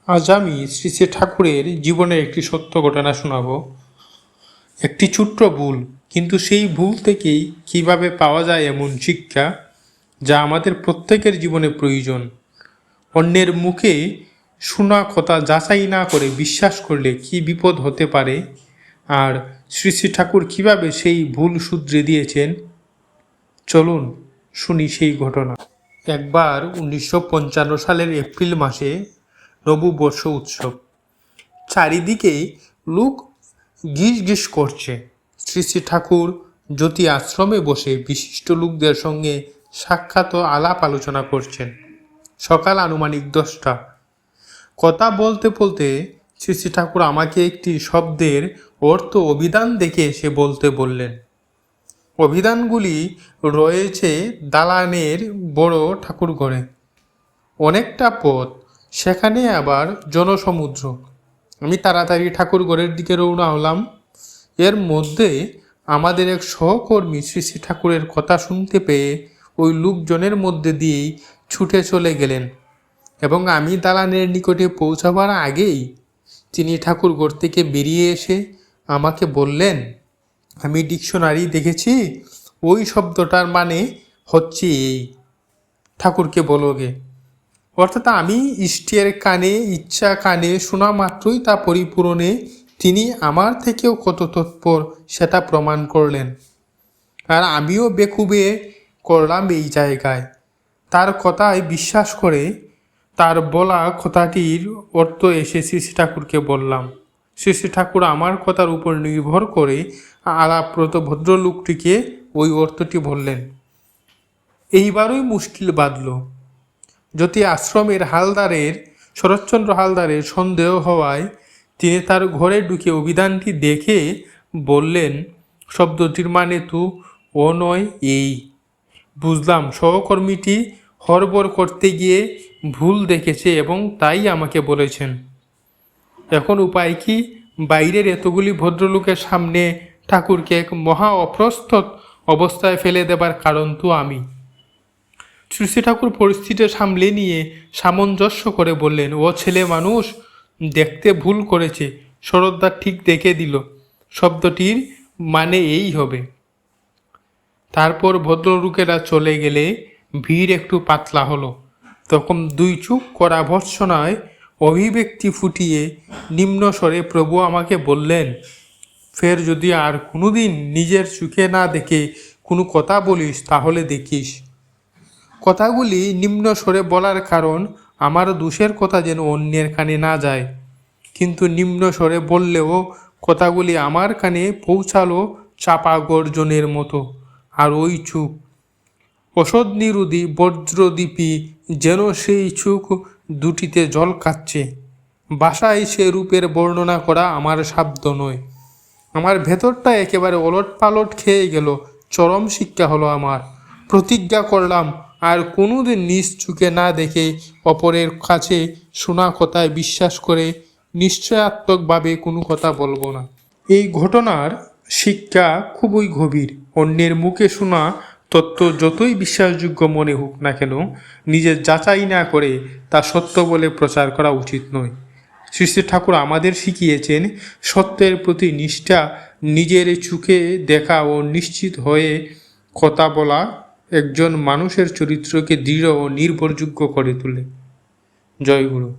আজ আমি শ্রী শ্রী ঠাকুরের জীবনের একটি সত্য ঘটনা শোনাব। একটি ছোট্ট ভুল, কিন্তু সেই ভুল থেকেই কিভাবে পাওয়া যায় এমন শিক্ষা যা আমাদের প্রত্যেকের জীবনে প্রয়োজন। অন্যের মুখে শোনা কথা যাচাই না করে বিশ্বাস করলে কি বিপদ হতে পারে, আর শ্রী শ্রী ঠাকুর কীভাবে সেই ভুল শুধরে দিয়েছেন, চলুন শুনি সেই ঘটনা। একবার 1955 সালের এপ্রিল মাসে নববর্ষ উৎসব। চারিদিকে লোক গিজ গিজ করছে। শ্রী শ্রী ঠাকুর জ্যোতি আশ্রমে বসে বিশিষ্ট লোকদের সঙ্গে সাক্ষাৎ ও আলাপ আলোচনা করছেন। সকাল আনুমানিক 10টা। কথা বলতে বলতে শ্রী শ্রী ঠাকুর আমাকে একটি শব্দের অর্থ অভিধান দেখে এসে বলতে বললেন। অভিধানগুলি রয়েছে দালানের বড় ঠাকুর ঘরে। অনেকটা পথ, সেখানে আবার জনসমুদ্র। আমি তাড়াতাড়ি ঠাকুর ঘরের দিকে রওনা হলাম। এর মধ্যে আমাদের এক সহকর্মী শ্রী শ্রী ঠাকুরের কথা শুনতে পেয়ে ওই লোকজনের মধ্যে দিয়েই ছুটে চলে গেলেন, এবং আমি দালানের নিকটে পৌঁছাবার আগেই তিনি ঠাকুর ঘর থেকে বেরিয়ে এসে আমাকে বললেন, আমি ডিকশনারি দেখেছি, ওই শব্দটার মানে হচ্ছে এই, ঠাকুরকে বলোগে। অর্থাৎ আমি ইষ্টের কানে, ইচ্ছা কানে শোনা মাত্রই তা পরিপূরণে তিনি আমার থেকেও কত তৎপর সেটা প্রমাণ করলেন। আর আমিও বেকুবে করলাম এই জায়গায়। তার কথায় বিশ্বাস করে তার বলা কথাটির অর্থ এসে শ্রী শ্রী ঠাকুরকে বললাম। শ্রী শ্রী ঠাকুর আমার কথার উপর নির্ভর করে আলাপ্রত ভদ্রলোকটিকে ওই অর্থটি বললেন। এইবারই মুশকিল বাঁধল। জ্যোতি আশ্রমের হালদারের, শরৎচন্দ্র হালদারের সন্দেহ হওয়ায় তিনি তার ঘরে ঢুকে অভিধানটি দেখে বললেন, শব্দটির মানে তো ও নয়, এই। বুঝলাম সহকর্মীটি হড়বড় করতে গিয়ে ভুল দেখেছে এবং তাই আমাকে বলেছেন। এখন উপায় কি? বাইরের এতগুলি ভদ্রলোকের সামনে ঠাকুরকে এক মহা অপ্রস্তুত অবস্থায় ফেলে দেবার কারণ তো আমি। শ্রী শ্রী ঠাকুর পরিস্থিতি সামলে নিয়ে সামঞ্জস্য করে বললেন, ও ছেলে মানুষ দেখতে ভুল করেছে, শরৎদা ঠিক দেখে দিল, শব্দটির মানে এই হবে। তারপর ভদ্রলোকেরা চলে গেলে ভিড় একটু পাতলা হলো। তখন দুই চুপ করা ভর্ৎসনায় অভিব্যক্তি ফুটিয়ে নিম্ন স্বরে প্রভু আমাকে বললেন, ফের যদি আর কোনোদিন নিজের চোখে না দেখে কোনো কথা বলিস তাহলে দেখিস। কথাগুলি নিম্ন স্বরে বলার কারণ আমার দোষের কথা যেন অন্যের কানে না যায়, কিন্তু নিম্ন স্বরে বললেও কথাগুলি আমার কানে পৌঁছালো চাপা গর্জনের মতো। আর ওই চোখ, অসৎ নিরোধী বজ্রদীপী, যেন সেই চোখ দুটিতে জল কাচ্ছে। ভাষায় সে রূপের বর্ণনা করা আমার সাধ্য নয়। আমার ভেতরটা একেবারে ওলট পালট খেয়ে গেল। চরম শিক্ষা হলো আমার। প্রতিজ্ঞা করলাম আর কোনোদিন নিজ চোখে না দেখে অপরের কাছে শোনা কথায় বিশ্বাস করে নিশ্চয়াত্মকভাবে কোনো কথা বলবো না। এই ঘটনার শিক্ষা খুবই গভীর। অন্যের মুখে শোনা তত্ত্ব যতই বিশ্বাসযোগ্য মনে হোক না কেন, নিজের যাচাই না করে তা সত্য বলে প্রচার করা উচিত নয়। শ্রী শ্রী ঠাকুর আমাদের শিখিয়েছেন, সত্যের প্রতি নিষ্ঠা, নিজের চোখে দেখা ও নিশ্চিত হয়ে কথা বলা একজন মানুষের চরিত্রকে দৃঢ় ও নির্ভরযোগ্য করে তোলে। জয় গুরু।